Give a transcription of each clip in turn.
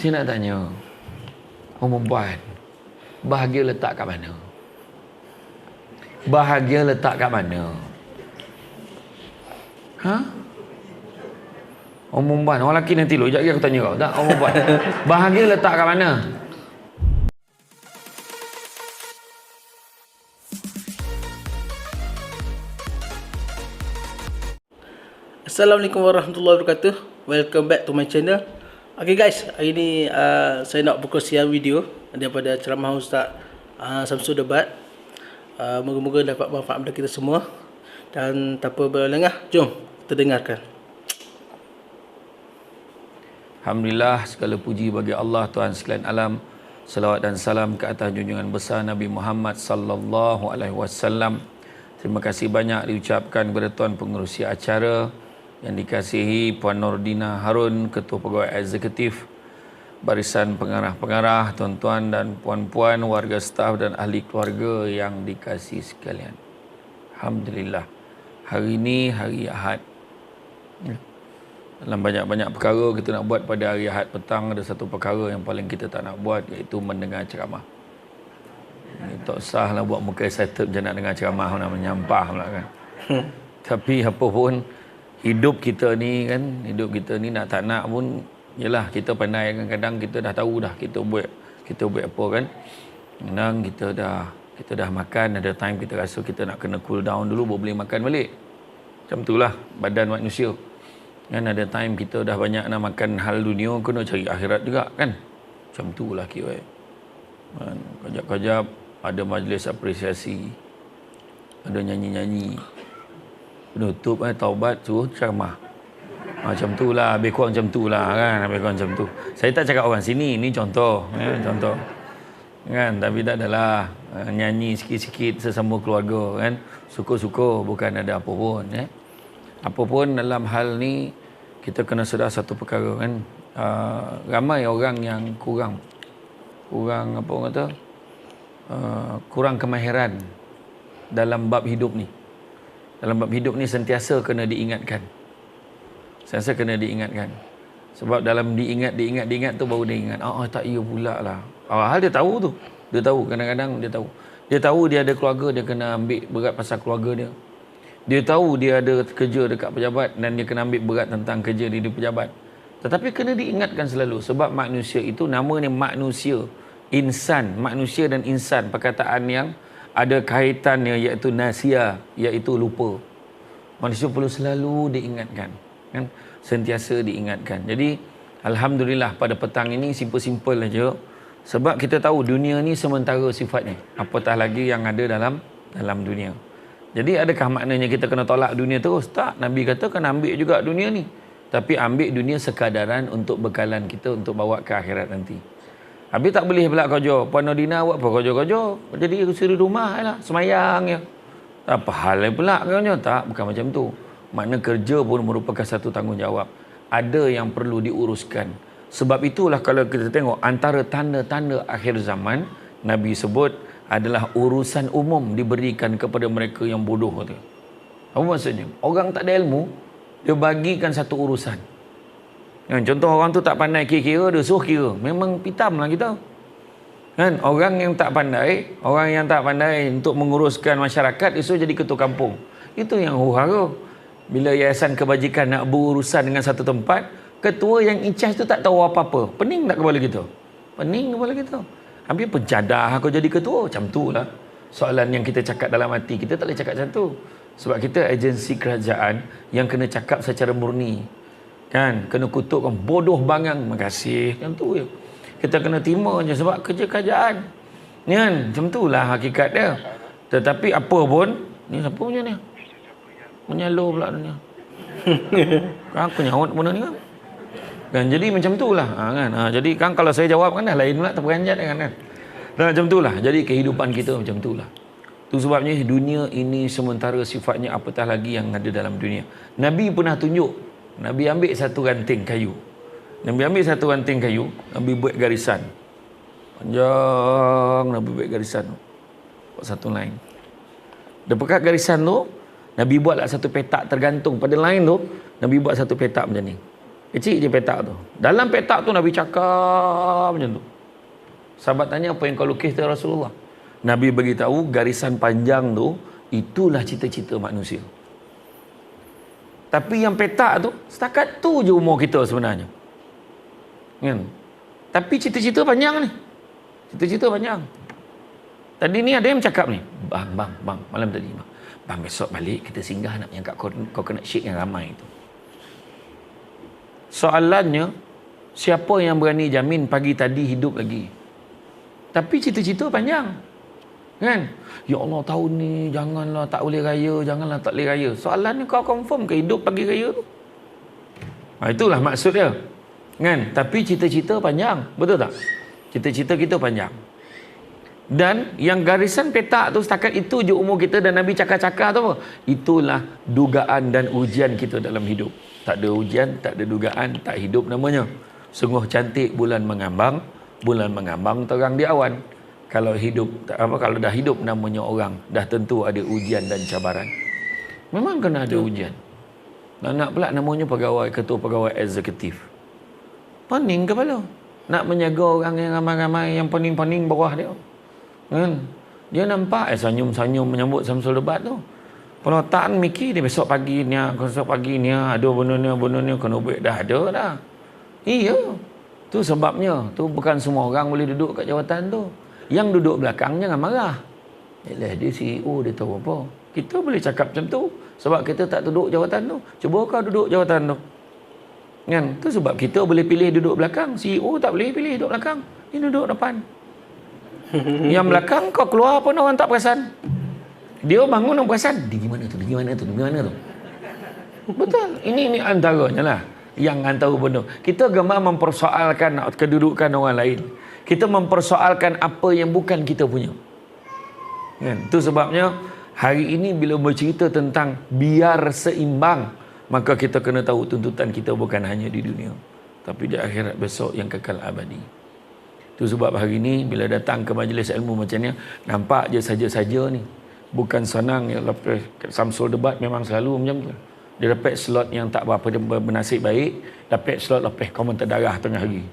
Saya nak tanya, orang perempuan, bahagia letak kat mana? Bahagia letak kat mana? Ha? Orang perempuan, orang lelaki nanti lu. Sekejap lagi aku tanya kau. Tak, orang perempuan. Bahagia letak kat mana? Assalamualaikum warahmatullahi wabarakatuh. Welcome back to my channel. Okay guys, hari ni saya nak berkongsikan video daripada ceramah Ustaz Samsul Debat. Moga-moga dapat manfaat pada kita semua. Dan tanpa berlengah, jom kita dengarkan. Alhamdulillah, segala puji bagi Allah Tuhan sekalian alam. Salawat dan salam ke atas junjungan besar Nabi Muhammad sallallahu alaihi wasallam. Terima kasih banyak diucapkan kepada Tuan Pengerusi acara yang dikasihi Puan Nordina Harun, Ketua Pegawai Eksekutif, barisan pengarah-pengarah, tuan-tuan dan puan-puan, warga staf dan ahli keluarga yang dikasihi sekalian. Alhamdulillah, hari ini hari Ahad. Dalam banyak-banyak perkara kita nak buat pada hari Ahad petang, ada satu perkara yang paling kita tak nak buat, iaitu mendengar ceramah. Tak usah lah buat muka excited macam nak dengar ceramah, nak menyampah pula kan. Tapi apa pun, hidup kita ni kan, hidup kita ni nak tak nak pun, yelah kita pandai, kadang-kadang kita dah tahu dah kita buat apa kan. Kadang kita dah makan, ada time kita rasa kita nak kena cool down dulu, baru boleh makan balik. Macam itulah badan manusia. Kan ada time kita dah banyak nak makan hal dunia, kena cari akhirat juga kan. Macam itulah kira. Kan, kejap-kejap ada majlis apresiasi, ada nyanyi-nyanyi, penutup taubat suruh ceramah. Macam tu lah, lebih kurang macam tu lah kan, lebih kurang macam tu. Saya tak cakap orang sini, ni contoh contoh kan, tapi tak adalah nyanyi sikit-sikit sesama keluarga kan, syukur-syukur, bukan ada apa pun apa pun dalam hal ni kita kena sedar satu perkara kan. Ramai orang yang kurang apa orang kata, kurang kemahiran dalam bab hidup ni. Dalam bab hidup ni sentiasa kena diingatkan. Sentiasa kena diingatkan. Sebab dalam diingat tu baru dia ingat. Tak iya pula lah. Hal dia tahu tu. Dia tahu, kadang-kadang dia tahu. Dia tahu dia ada keluarga, dia kena ambil berat pasal keluarga dia. Dia tahu dia ada kerja dekat pejabat dan dia kena ambil berat tentang kerja dia di pejabat. Tetapi kena diingatkan selalu. Sebab manusia itu, namanya manusia. Insan, manusia dan insan. Perkataan yang ada kaitannya, iaitu nasia, iaitu lupa. Manusia perlu selalu diingatkan kan? Sentiasa diingatkan. Jadi alhamdulillah pada petang ini simple-simple aja, sebab kita tahu dunia ni sementara sifatnya, apatah lagi yang ada dalam dunia. Jadi adakah maknanya kita kena tolak dunia terus? Tak. Nabi kata kena ambil juga dunia ni, tapi ambil dunia sekadaran untuk bekalan kita untuk bawa ke akhirat nanti. Habis tak boleh pula kerja. Puan Nordina buat apa kerja-kerja? Jadi suruh rumah lah, semayang je. Apa hal pula kerja? Tak, bukan macam tu. Makna kerja pun merupakan satu tanggungjawab. Ada yang perlu diuruskan. Sebab itulah kalau kita tengok antara tanda-tanda akhir zaman, Nabi sebut adalah urusan umum diberikan kepada mereka yang bodoh tu. Apa maksudnya? Orang tak ada ilmu, dia bagikan satu urusan. Contoh orang tu tak pandai kira-kira, dia suruh kira. Memang pitam lah kita. Kan? Orang yang tak pandai untuk menguruskan masyarakat, dia suruh jadi ketua kampung. Itu yang huru-hara. Bila Yayasan Kebajikan nak berurusan dengan satu tempat, ketua yang in charge tu tak tahu apa-apa. Pening tak kepala kita? Pening kepala kita. Habis pencadah aku jadi ketua. Macam tu lah. Soalan yang kita cakap dalam hati, kita tak boleh cakap macam tu. Sebab kita agensi kerajaan yang kena cakap secara murni. Kan, kena kutukkan bodoh bangang, makasih, macam tu je. Kita kena terima je sebab kerja kerajaan. Ni kan, macam itulah hakikat dia. Tetapi apa pun, ni siapa punya ni? Menyalo pula dunia. Aku nyaut benda ni kan. Kan jadi macam itulah, kan. Jadi kan kalau saya jawab kan dah lain pula, terperanjat kan. Dan macam itulah. Jadi kehidupan kita macam itulah. Itu sebabnya dunia ini sementara sifatnya, apatah lagi yang ada dalam dunia. Nabi pernah tunjuk, Nabi ambil satu ranting kayu. Nabi buat garisan. Panjang, Nabi buat garisan. Buat satu line. Dekat garisan tu, Nabi buatlah satu petak tergantung pada line tu. Nabi buat satu petak macam ni. Kecil je petak tu. Dalam petak tu Nabi cakap macam tu. Sahabat tanya, apa yang kau lukis tu Rasulullah? Nabi beritahu garisan panjang tu itulah cita-cita manusia. Tapi yang petak tu setakat tu je umur kita sebenarnya. Kan? Tapi cita-cita panjang ni. Cita-cita panjang. Tadi ni ada yang cakap ni, bang, malam tadi bang besok balik kita singgah nak yang kat kau kena syek yang ramai tu. Soalannya, siapa yang berani jamin pagi tadi hidup lagi? Tapi cita-cita panjang. Kan? Ya Allah, tahun ni janganlah tak boleh raya, janganlah tak boleh raya. Soalannya, kau confirm ke hidup pagi raya tu? Itulah maksud dia. Kan? Tapi cita-cita panjang. Betul tak? Cita-cita kita panjang. Dan yang garisan petak tu setakat itu je umur kita, dan Nabi cakap-cakap tu apa? Itulah dugaan dan ujian kita dalam hidup. Tak ada ujian, tak ada dugaan, tak hidup namanya. Sungguh cantik bulan mengambang terang di awan. Kalau kalau dah hidup namanya orang, dah tentu ada ujian dan cabaran. Memang kena ada ujian. Nak pula namanya ketua pegawai eksekutif. Pening kepala. Nak menjaga orang yang ramai-ramai, yang pening-pening bawah dia. Kan? Dia nampak senyum-senyum menyambut Samsul Debat tu. Kalau tak mikir dia besok pagi ni ada benda ni kena duit dah ada dah. Iya. Tu sebabnya tu bukan semua orang boleh duduk kat jawatan tu. Yang duduk belakang jangan marah. Yalah, dia CEO, dia tahu apa. Kita boleh cakap macam tu sebab kita tak duduk jawatan tu. Cuba kau duduk jawatan tu. Kan? Tu sebab kita boleh pilih duduk belakang. CEO tak boleh pilih duduk belakang. Dia duduk depan. Yang belakang kau keluar pun orang tak perasan. Dia bangun orang perasan. Di mana tu? Betul. Ini antaranya lah yang antara benda. Kita gemar mempersoalkan kedudukan orang lain. Kita mempersoalkan apa yang bukan kita punya. Kan? Itu sebabnya hari ini bila bercerita tentang biar seimbang, maka kita kena tahu tuntutan kita bukan hanya di dunia, tapi di akhirat besok yang kekal abadi. Itu sebab hari ini bila datang ke majlis ilmu macam ni, nampak je saja-saja ni. Bukan senang. Lepas Samsul Debat memang selalu macam tu. Dia dapat slot yang tak berapa bernasib baik, dapat slot lepas komentar darah tengah hari.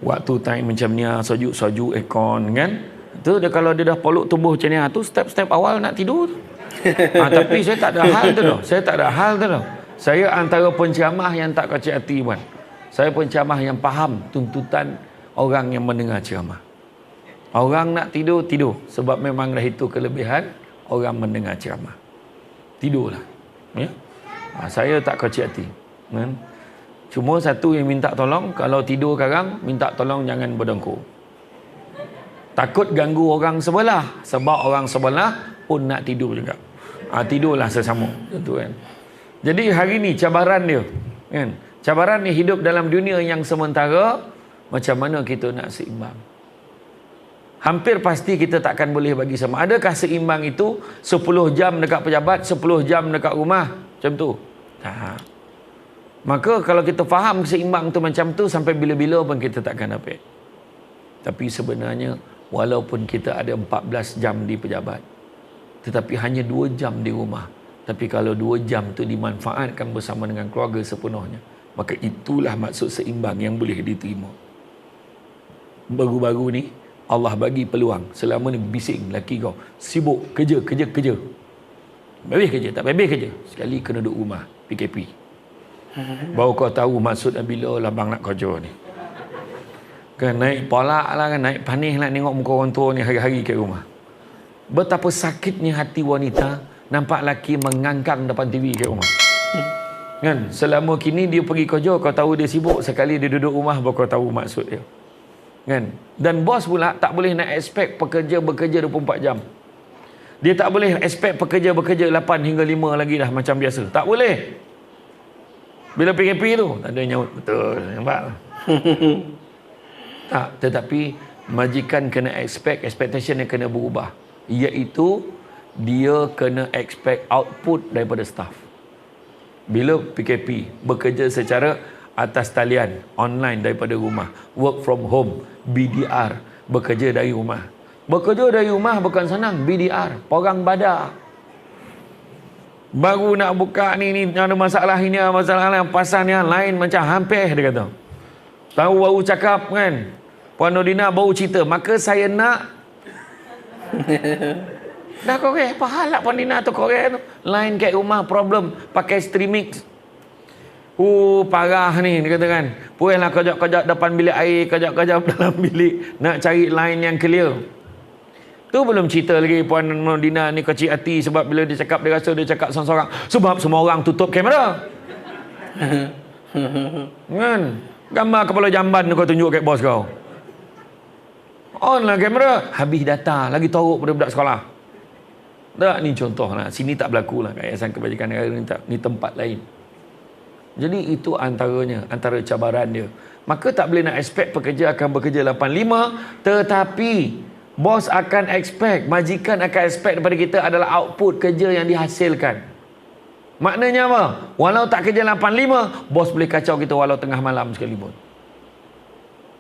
Waktu time macam ni, sojuk aircon kan. Tu dia kalau dia dah poluk tubuh macam ni, tu step-step awal nak tidur tu. Tapi saya tak ada hal tu. Saya antara penceramah yang tak kacau hati pun. Saya penceramah yang faham tuntutan orang yang mendengar ceramah. Orang nak tidur. Sebab memang dah itu kelebihan orang mendengar ceramah. Tidurlah. Ya? Saya tak kacau hati. Kan? Cuma satu yang minta tolong, kalau tidur sekarang, minta tolong jangan berdengkur. Takut ganggu orang sebelah. Sebab orang sebelah pun nak tidur juga. Tidurlah sesama. Itu kan. Jadi hari ni cabaran dia. Kan? Cabaran ni hidup dalam dunia yang sementara. Macam mana kita nak seimbang? Hampir pasti kita takkan boleh bagi sama. Adakah seimbang itu 10 jam dekat pejabat, 10 jam dekat rumah? Macam tu? Tak. Maka kalau kita faham seimbang tu macam tu, sampai bila-bila pun kita takkan dapat. Tapi sebenarnya walaupun kita ada 14 jam di pejabat, tetapi hanya 2 jam di rumah. Tapi kalau 2 jam tu dimanfaatkan bersama dengan keluarga sepenuhnya, maka itulah maksud seimbang yang boleh diterima. Baru-baru ni Allah bagi peluang. Selama ni bising laki kau sibuk kerja. Habis kerja, tak habis kerja. Sekali kena duduk rumah PKP. Baru kau tahu maksud bila lah bang nak kerja ni. Kan naik polak lah kan, naik panih lah tengok muka orang tua ni hari-hari kat rumah. Betapa sakitnya hati wanita nampak laki mengangkang depan TV kat rumah. Kan selama kini dia pergi kerja, kau tahu dia sibuk. Sekali dia duduk rumah baru kau tahu maksud dia. Kan? Dan bos pula tak boleh nak expect pekerja bekerja 24 jam. Dia tak boleh expect pekerja bekerja 8 hingga 5 lagi dah macam biasa. Tak boleh. Bila PKP tu tak ada nyaut. Betul, nampak? Tak, tetapi majikan kena expectation yang kena berubah. Iaitu dia kena expect output daripada staff. Bila PKP bekerja secara atas talian, online daripada rumah, work from home, BDR, bekerja dari rumah. Bekerja dari rumah bukan senang, BDR, porang badak. Baru nak buka ni ada masalah ini, masalah yang pasal yang lain macam hampir dia kata. Tahu baru cakap kan. Puan Nordina baru cerita, maka saya nak dah korek. Apa hal lah Puan Nordina tu korek tu? Lain kat rumah problem pakai Streamix. Parah ni dia kata kan. Puaslah kejap-kejap depan bilik air, kejap-kejap dalam bilik nak cari line yang clear. Tu belum cerita lagi Puan Nordina ni kecil hati sebab bila dia cakap dia rasa dia cakap seorang-seorang sebab semua orang tutup kamera. Kan? Gambar kepala jamban kau tunjuk kat bos kau. On lah kamera, habis data lagi teruk pada budak sekolah. Tak, ni contoh lah. Sini tak berlaku lah kat Yayasan Kebajikan Negara ni, tak, ni tempat lain. Jadi itu antaranya, antara cabaran dia. Maka tak boleh nak expect pekerja akan bekerja 8/5, tetapi bos akan expect, majikan akan expect daripada kita adalah output kerja yang dihasilkan. Maknanya apa? Walau tak kerja 8/5, bos boleh kacau kita walau tengah malam sekalipun.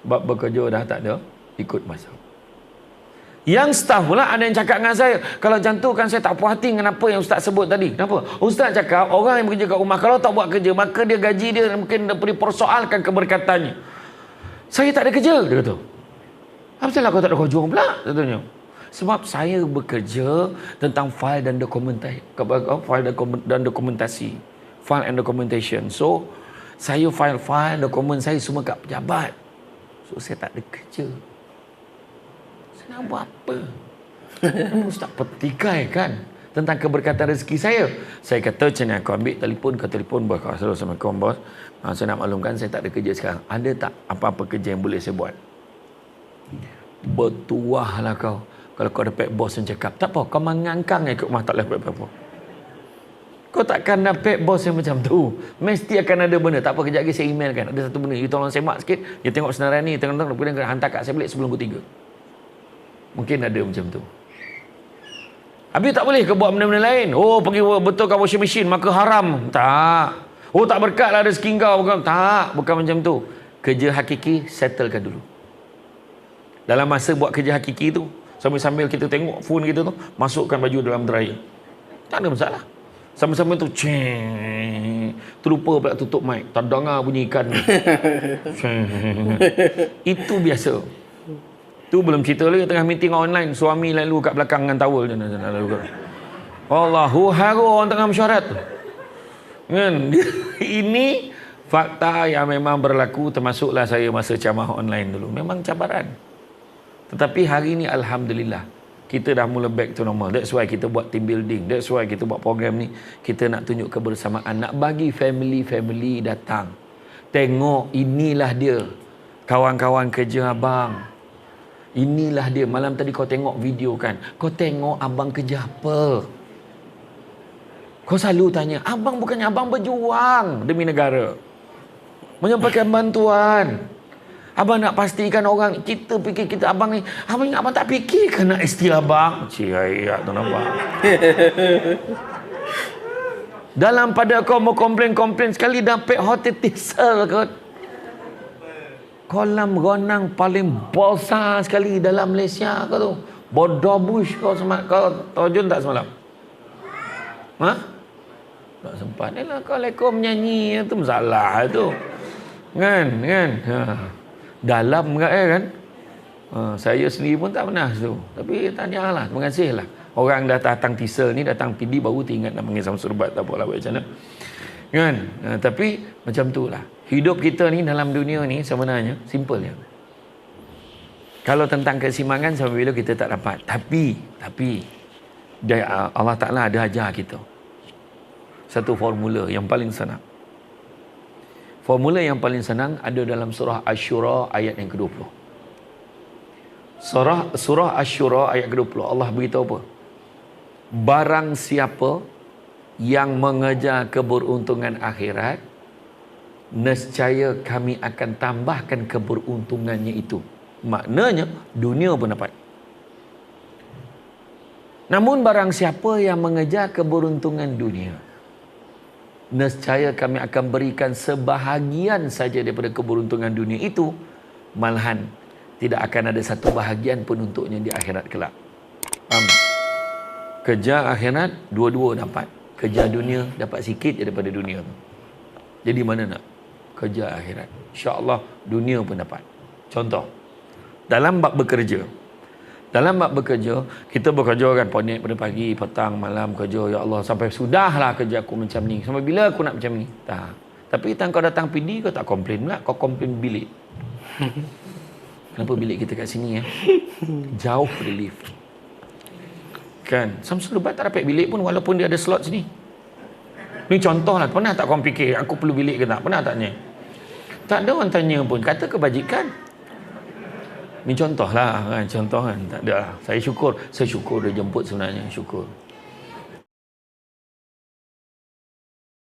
Sebab bekerja dah tak ada, ikut masa. Yang staff pula ada yang cakap dengan saya, kalau macam tu kan saya tak puas hati dengan apa yang ustaz sebut tadi. Kenapa? Ustaz cakap orang yang bekerja kat rumah kalau tak buat kerja, maka dia gaji dia mungkin dipersoalkan keberkatannya. Saya tak ada kerja, dia kata. Apa salah kau tak ada kerja pula? Katanya. Sebab saya bekerja tentang file dan dokumentasi. File and documentation. So, saya file-file, dokumen saya semua kat pejabat. So, saya tak ada kerja. Saya nak buat apa? Ustaz petikai kan? Tentang keberkatan rezeki saya. Saya kata, macam ni aku ambil telefon bos. Assalamualaikum bos. Saya nak maklumkan saya tak ada kerja sekarang. Ada tak apa-apa kerja yang boleh saya buat? Bertuah lah kau. Kalau kau dapat bos yang cakap, tak apa, kau mengangkang ikut rumah tak boleh buat apa-apa. Kau takkan dapat bos yang macam tu. Mesti akan ada benda. Tak apa, kejap lagi saya email kan. Ada satu benda, you tolong semak sikit. You tengok senarai ni, tengok-tengok, kemudian hantar kat saya balik sebelum pukul 3. Mungkin ada macam tu. Habis tak boleh ke buat benda-benda lain? Oh, pergi betulkan washing machine, maka haram. Tak. Oh, tak berkat lah rezeki kau. Tak, bukan macam tu. Kerja hakiki, settlekan dulu. Dalam masa buat kerja hakiki tu, sambil-sambil kita tengok phone kita tu, masukkan baju dalam dryer. Tak ada masalah. Sambil-sambil tu, terlupa pula tutup mic. Tak dengar bunyi ikan. Itu biasa. Tu belum cerita lagi tengah meeting online, suami lalu kat belakang dengan towel. Allahu haru orang tengah mesyuarat. Kan? Ini fakta yang memang berlaku, termasuklah saya masa ceramah online dulu. Memang cabaran. Tetapi hari ini alhamdulillah kita dah mula back to normal. That's why kita buat team building. That's why kita buat program ni. Kita nak tunjuk kebersamaan, nak bagi family datang. Tengok inilah dia kawan-kawan kerja abang. Inilah dia. Malam tadi kau tengok video kan. Kau tengok abang kerja apa? Kau selalu tanya, abang bukannya abang berjuang demi negara, menyampaikan bantuan. Abang nak pastikan orang, kita fikir kita abang ni, abang tak fikirkan nak isteri abang. Cik ayat tu nampak. Dalam pada kau mau komplain sekali dapat hotel tisel kot. Kolam renang paling besar sekali dalam Malaysia kau tu. Bodoh bush kau terjun tak semalam? Ha? Tak sempat. Yalah kau lekor menyanyi tu masalah tu. Kan? Ha. Dalam kan? Saya sendiri pun tak pernah tu. Tapi tahniahlah, terima kasihlah. Orang dah datang tisel ni, datang PD baru teringat nak panggil Samsul Bat, tak apalah buat macam mana. Kan? Tapi macam tu lah. Hidup kita ni dalam dunia ni sebenarnya simple je. Kalau tentang keseimbangan sampai bila kita tak dapat. Tapi Allah Ta'ala ada ajar kita satu formula yang paling senang. Formula yang paling senang ada dalam surah Asy-Syura ayat yang ke-20. Surah Asy-Syura ayat ke-20. Allah beritahu apa? Barang siapa yang mengejar keberuntungan akhirat, nescaya kami akan tambahkan keberuntungannya itu. Maknanya dunia pun dapat. Namun barang siapa yang mengejar keberuntungan dunia, nescaya kami akan berikan sebahagian saja daripada keberuntungan dunia itu, malahan tidak akan ada satu bahagian pun untuknya di akhirat kelak. Faham? Kejar akhirat, dua-dua dapat. Kerja dunia dapat sikit je daripada dunia tu. Jadi mana nak kerja akhirat? InsyaAllah dunia pun dapat. Contoh, dalam bab bekerja. Dalam bab bekerja, kita bekerja kan ponik pada pagi, petang, malam kerja. Ya Allah, sampai sudahlah kerja aku macam ni. Sampai bila aku nak macam ni? Tak. Tapi kau datang PD, kau tak komplain pula. Kau komplain bilik. Kenapa bilik kita kat sini ya? Jauh dari lift. Kan? Samsul Ubat tak dapat bilik pun walaupun dia ada slot sini. Ni contoh lah. Pernah tak kau fikir aku perlu bilik ke tak? Pernah tak tanya? Tak ada orang tanya pun. Kata kebajikan. Ni contoh lah kan. Contoh kan. Tak ada lah. Saya syukur dia jemput sebenarnya. Syukur.